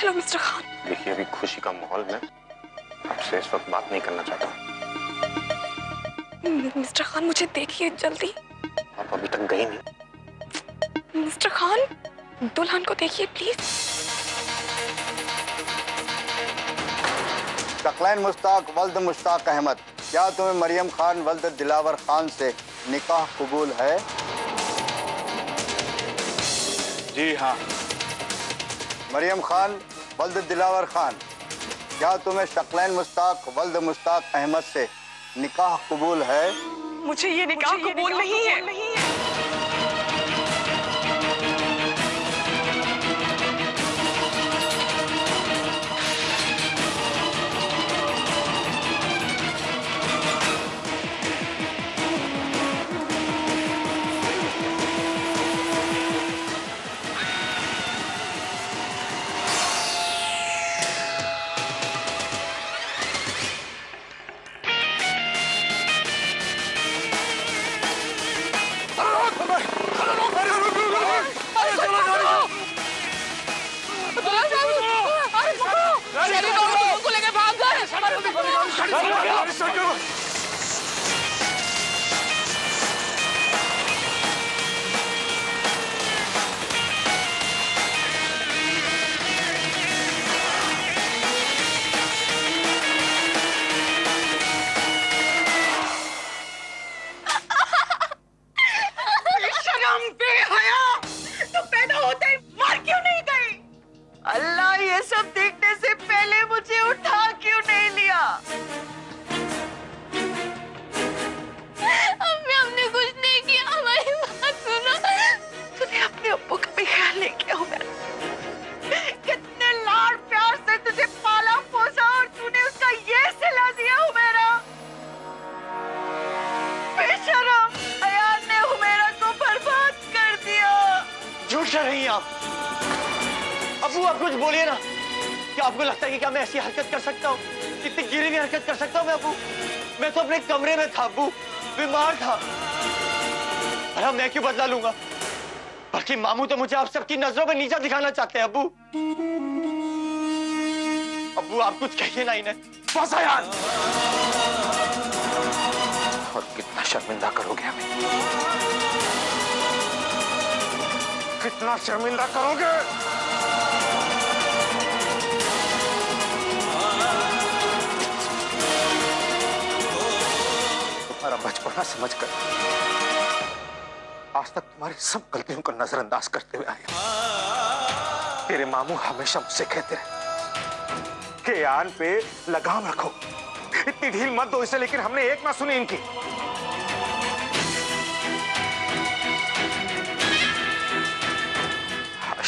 Hello mister Khan. देखिए, अभी खुशी का माहौल में आपसे इस वक्त बात नहीं करना चाहता। मिस्टर खान मुझे देखिए जल्दी। आप अभी तक गए नहीं। मिस्टर खान दुल्हन को देखिए प्लीज। शकलैन मुश्ताक वल्द मुश्ताक अहमद, क्या तुम्हें मरियम खान वल्द दिलावर खान से निकाह कबूल है? जी हाँ। मरियम खान वल्द दिलावर खान, क्या तुम्हें शकलैन मुश्ताक वल्द मुश्ताक अहमद से निकाह कबूल है? मुझे ये निकाह कबूल नहीं है। अल्लाह, ये सब देखने से पहले मुझे उठा क्यों नहीं लिया? हमने कुछ नहीं किया, हमारी बात सुनो। तूने अपने अब्बू का भी ख्याल नहीं किया मेरा। कितने लाड प्यार से तुझे पाला पोसा और तूने उसका ये सिला दिया हुमेरा। बेशरम, अयान ने हुमेरा को बर्बाद कर दिया। झूठ कह रही हैं आप। अब्बू, आप कुछ बोलिए ना। क्या आपको लगता है कि क्या मैं ऐसी हरकत कर सकता हूँ? इतनी गिरी हुई हरकत कर सकता हूँ मैं? अब्बू, मैं तो अपने कमरे में था अब्बू, बीमार था। अरे मैं क्यों बदला लूंगा? बल्कि मामू तो मुझे आप सबकी नजरों में नीचा दिखाना चाहते हैं। अब्बू, अब्बू आप कुछ कहिए ना इन्हें। बस यार। और कितना शर्मिंदा करोगे हमें? कितना शर्मिंदा करोगे? तुम्हारा बचपना समझकर आज तक तुम्हारी सब गलतियों को नजरअंदाज करते हुए आए। तेरे मामू हमेशा मुझसे कहते रहे कि आन पे लगाम रखो, इतनी ढील मत दो इसे, लेकिन हमने एक ना सुनी इनकी।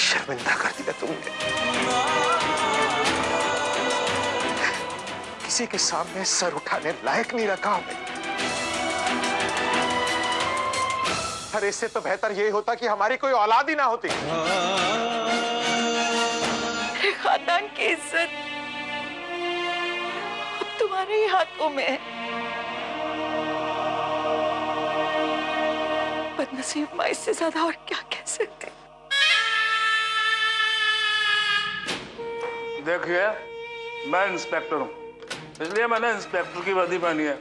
शर्मिंदा कर दिया तुमने। किसी के सामने सर उठाने लायक नहीं रखा हमें। अरे इससे तो बेहतर यही होता कि हमारी कोई औलाद ही ना होती। खानदान की इज्जत अब तुम्हारे ही हाथों में है। बदनसीब माँ, इससे ज्यादा और क्या कह सकते? देखिए, मैं इंस्पेक्टर हूँ, इसलिए मैंने इंस्पेक्टर की वर्दी पहनी है।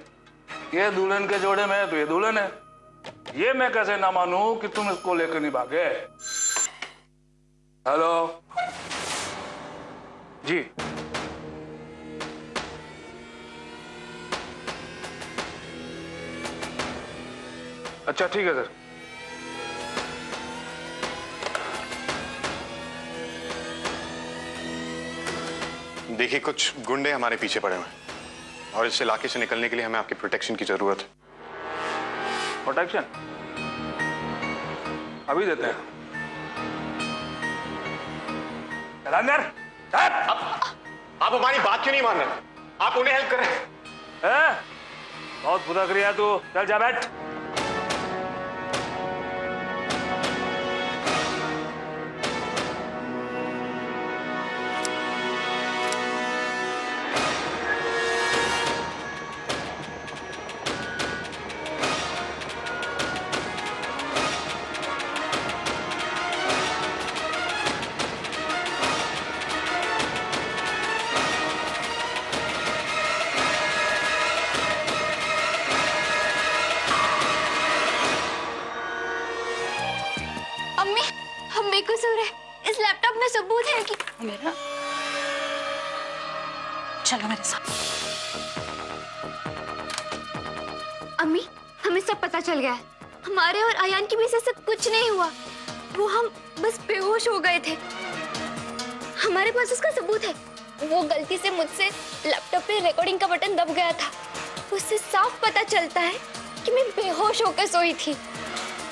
ये दुल्हन के जोड़े में है तो ये दुल्हन है। ये मैं कैसे ना मानूं कि तुम इसको लेकर नहीं भागे? हेलो जी। अच्छा ठीक है सर। देखिए, कुछ गुंडे हमारे पीछे पड़े हुए हैं और इस इलाके से निकलने के लिए हमें आपकी प्रोटेक्शन की जरूरत है। प्रोटेक्शन अभी देते हैं। आप हमारी बात क्यों नहीं मान रहे? आप उन्हें हेल्प कर रहे हैं। बहुत बुरा क्रिया तू। चल जा बैठ। बेकसूर है। इस लैपटॉप में सबूत है कि मेरा चलो मेरे साथ। अम्मी, हमें सब पता चल गया है। हमारे और अयान के बीच से सब कुछ नहीं हुआ। वो हम बस बेहोश हो गए थे। हमारे पास उसका सबूत है। वो गलती से मुझसे लैपटॉप पे रिकॉर्डिंग का बटन दब गया था। उससे साफ पता चलता है कि मैं बेहोश होकर सोई थी।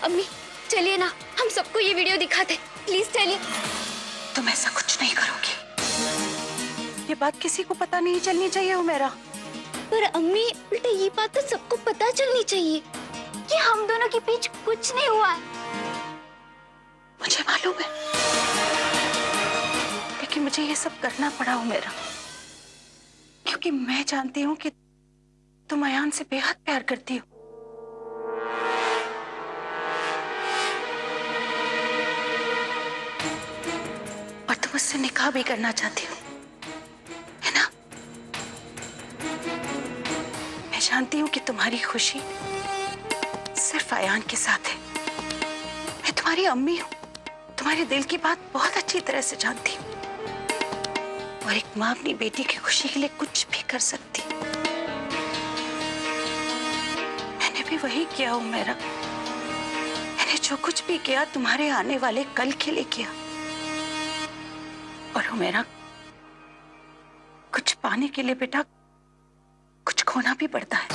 अम्मी चलिए ना, हम सबको ये वीडियो दिखाते। प्लीज चलिए। तुम ऐसा कुछ नहीं करोगी। ये बात किसी को पता नहीं चलनी चाहिए उमेरा। पर अम्मी, उल्टा ये बात तो सबको पता चलनी चाहिए कि हम दोनों के बीच कुछ नहीं हुआ है। मुझे मालूम है, लेकिन मुझे ये सब करना पड़ा उमेरा, क्योंकि मैं जानती हूँ कि तुम अयान से बेहद प्यार करती हो। और तुम उससे निकाह भी करना चाहती हो, है ना? मैं जानती हूँ कि तुम्हारी खुशी सिर्फ अयान के साथ है। मैं तुम्हारी अम्मी हूँ, तुम्हारे दिल की बात बहुत अच्छी तरह से जानती हूँ। और एक माँ अपनी बेटी की खुशी के लिए कुछ भी कर सकती। मैंने भी वही किया उमेरा। मैंने जो कुछ भी किया तुम्हारे आने वाले कल के लिए किया। और उमेरा, कुछ पाने के लिए बेटा कुछ खोना भी पड़ता है।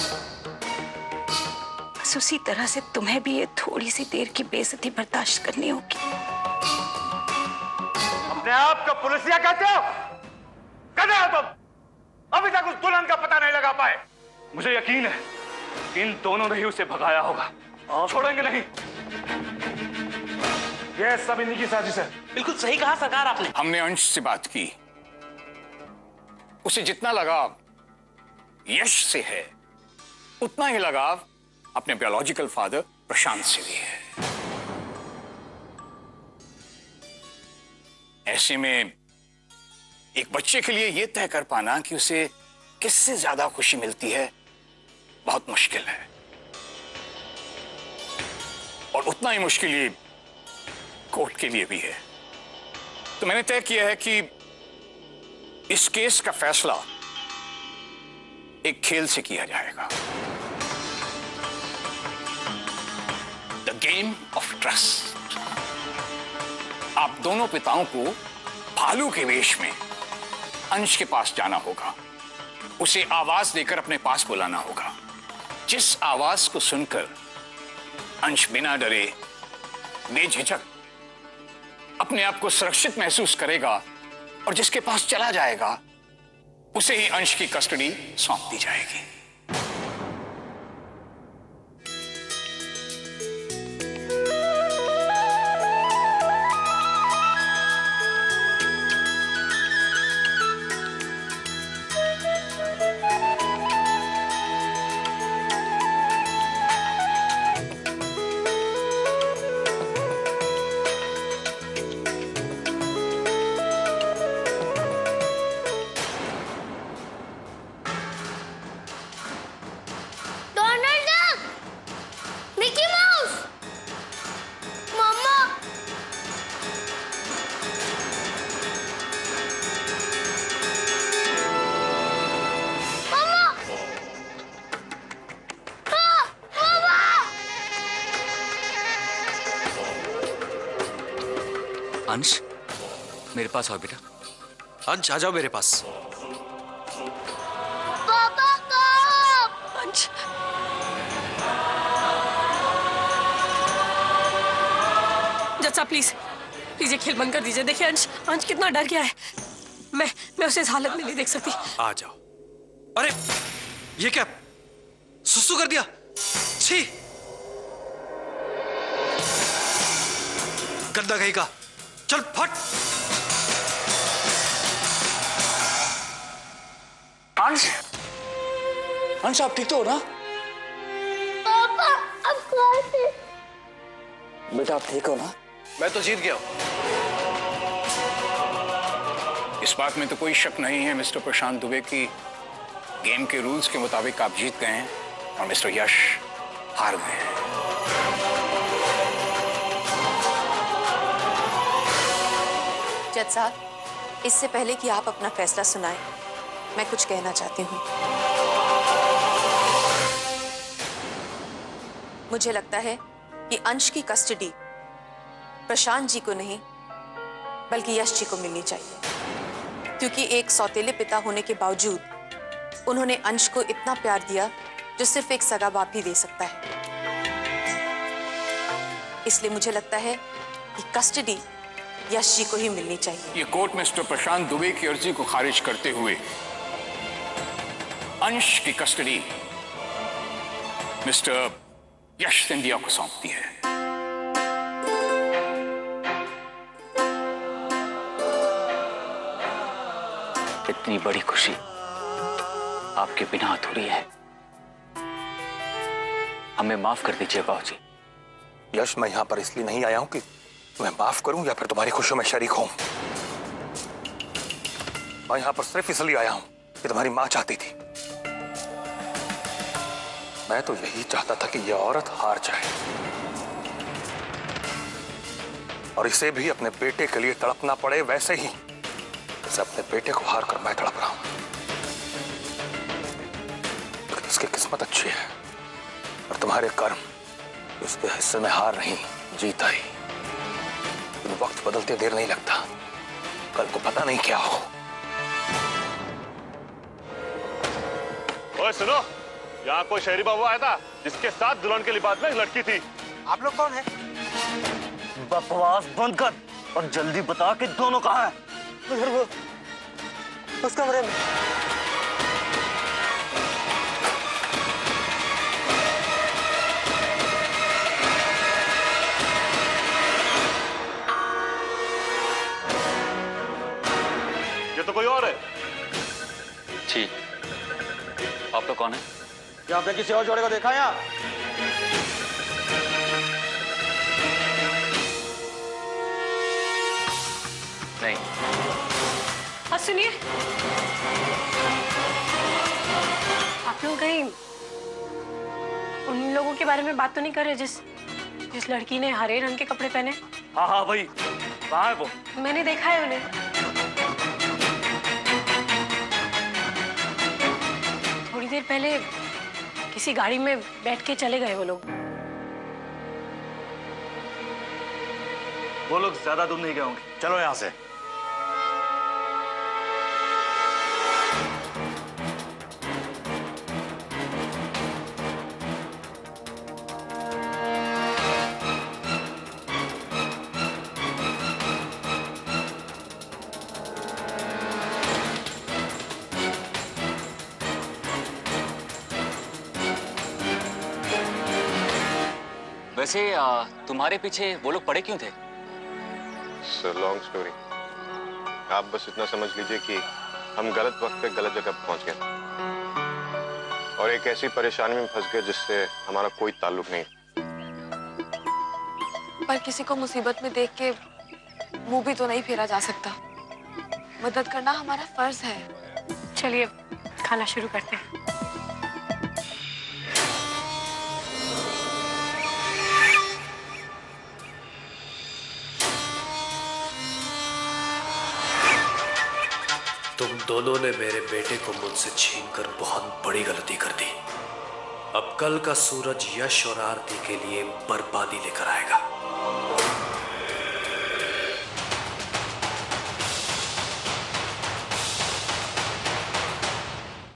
बस उसी तरह से तुम्हें भी ये थोड़ी सी देर की बेइज्जती बर्दाश्त करनी होगी। अपने आप को पुलिसिया कहते हो? कहते हो तुम? अभी तक उस दुल्हन का पता नहीं लगा पाए। मुझे यकीन है इन दोनों ने ही उसे भगाया होगा। छोड़ेंगे नहीं। यह सब इन्हीं की साजिश है। बिल्कुल सही कहा सरकार आपने। हमने अंश से बात की। उसे जितना लगाव यश से है, उतना ही लगाव अपने बायोलॉजिकल फादर प्रशांत से भी है। ऐसे में एक बच्चे के लिए यह तय कर पाना कि उसे किससे ज्यादा खुशी मिलती है बहुत मुश्किल है। और उतना ही मुश्किल ये कोर्ट के लिए भी है। तो मैंने तय किया है कि इस केस का फैसला एक खेल से किया जाएगा। The game of trust. आप दोनों पिताओं को भालू के वेश में अंश के पास जाना होगा। उसे आवाज देकर अपने पास बुलाना होगा। जिस आवाज को सुनकर अंश बिना डरे, बेझिझक अपने आप को सुरक्षित महसूस करेगा और जिसके पास चला जाएगा, उसे ही अंश की कस्टडी सौंप दी जाएगी। अंश, मेरे पास आओ बेटा। अंश आ जाओ मेरे पास। पापा कब? अंश, जज साहब प्लीज ये खेल बंद कर दीजिए। देखिए अंश कितना डर गया है। मैं उसे इस हालत में नहीं देख सकती। आ जाओ। अरे ये क्या, सुसु कर दिया? छी, गंदा कहीं का। चल फट। अंश आप ठीक तो हो ना? पापा अब कैसे? बेटा आप ठीक हो ना? मैं तो जीत गया हूं। इस बात में तो कोई शक नहीं है मिस्टर प्रशांत दुबे की गेम के रूल्स के मुताबिक आप जीत गए हैं और मिस्टर यश हार गए हैं। जज साहब, इससे पहले कि आप अपना फैसला सुनाएं, मैं कुछ कहना चाहती हूँ। मुझे लगता है कि अंश की कस्टडी प्रशांत जी को नहीं बल्कि यश जी को मिलनी चाहिए, क्योंकि एक सौतेले पिता होने के बावजूद उन्होंने अंश को इतना प्यार दिया जो सिर्फ एक सगा बाप ही दे सकता है। इसलिए मुझे लगता है कि कस्टडी यश जी को ही मिलनी चाहिए। ये कोर्ट मिस्टर प्रशांत दुबे की अर्जी को खारिज करते हुए अंश की कस्टडी मिस्टर यश सिंधिया को सौंपती है। इतनी बड़ी खुशी आपके बिना अधूरी है। हमें माफ कर दीजिए बाबूजी। यश, मैं यहां पर इसलिए नहीं आया हूं कि तुम्हें माफ करूं या फिर तुम्हारी खुशियों में शरीक हूं। मैं यहां पर सिर्फ इसलिए आया हूं कि तुम्हारी मां चाहती थी। मैं तो यही चाहता था कि यह औरत हार जाए और इसे भी अपने बेटे के लिए तड़पना पड़े, वैसे ही जैसे अपने बेटे को हार कर मैं तड़प रहा हूं। लेकिन इसकी किस्मत अच्छी है और तुम्हारे कर्म उसके हिस्से में हार नहीं, जीत आई। वक्त बदलते देर नहीं लगता, कल को पता नहीं क्या हो। ओए सुनो, यहाँ कोई शहरी बाबू आया था जिसके साथ दुल्हन के लिबास में एक लड़की थी। आप लोग कौन है? बकवास बंद कर और जल्दी बता कि दोनों कहाँ हैं? उधर वो उस कमरे में। ये तो कोई और है। जी, आप लोग कौन है? क्या आपने किसी और जोड़े को देखा यहाँ? नहीं। हाँ सुनिए, आप लोग कहीं उन लोगों के बारे में बात तो नहीं कर रहे जिस लड़की ने हरे रंग के कपड़े पहने? हाँ हाँ भाई, कहाँ है वो? मैंने देखा है उन्हें। थोड़ी देर पहले किसी गाड़ी में बैठ के चले गए वो लोग। वो लोग ज्यादा दूर नहीं गए होंगे, चलो यहाँ से। वैसे तुम्हारे पीछे वो लोग पड़े क्यों थे? Long story. आप बस इतना समझ लीजिए कि हम गलत वक्त पे गलत जगह पहुंच गए और एक ऐसी परेशानी में फंस गए जिससे हमारा कोई ताल्लुक नहीं। पर किसी को मुसीबत में देख के मुंह भी तो नहीं फेरा जा सकता। मदद करना हमारा फर्ज है। चलिए खाना शुरू करते हैं। तुम दोनों ने मेरे बेटे को मुझसे छीनकर बहुत बड़ी गलती कर दी। अब कल का सूरज यश और आरती के लिए बर्बादी लेकर आएगा।